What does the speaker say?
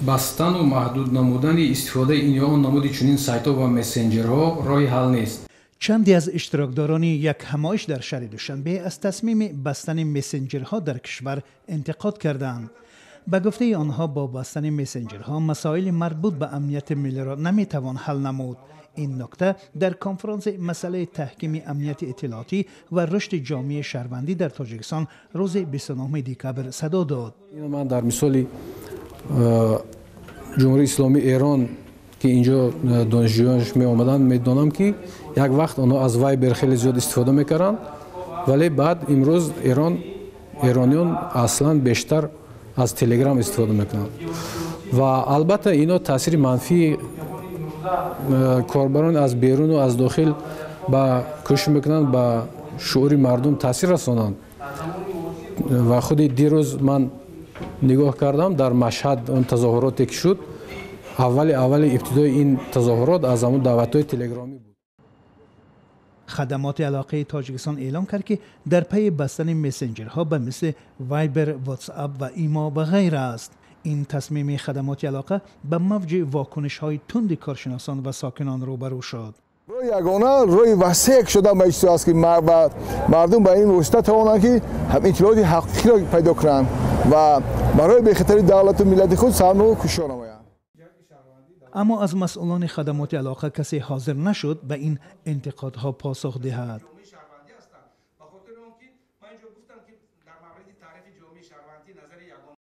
бастан ва маҳдуд намудани истифодаи ин ё он намуди чунин сайтҳо ва мессенҷерҳо роҳи ҳал нест. چندی از اشتراکداران یک همایش در شهر دوشنبه از تصمیم بستن مسنجرها در کشور انتقاد کردند. به گفته آنها با بستن مسنجرها مسائل مربوط به امنیت ملی را نمیتوان حل نمود. این نکته در کنفرانس مسئله تحکیم امنیت اطلاعاتی و رشد جامعه شهروندی در تاجیکستان روز 29 دکبر صدا داد. من در مثال جمهوری اسلامی ایران که اینجا دانشجویانش می آمدن میدانم که یک وقت آنها از وایبر خیلی زیاد استفاده میکردن، ولی بعد امروز ایرانیان اصلا بیشتر از تلگرام استفاده میکنند و البته اینا تاثیر منفی کاربران از بیرون و از داخل با کوشش میکنند با شعور مردم تاثیر رسانند و خود دیروز من نگاه کردم در مشهد اون تظاهراتی که شد، اول ابتدای این تظاهرات از همون دعوت‌های تلگرامی بود. خدمات علاقه تاجیکستان اعلام کرد که در پی بستن مسنجرها به مثل وایبر، واتس اپ و ایما و غیره است. این تصمیم خدمات علاقه به موج واکنش‌های تند کارشناسان و ساکنان روبرو شد. روی یگانه روی وسیع شده مجلس است که مردم به این واسطه توانند که هم اطلاعات حقیقی را پیدا کنند و برای بهتری دولت و ملت خود سرنو کوشش نمایند. اما از مسئولان خدمات علاقه کسی حاضر نشد به این انتقادها پاسخ دهد.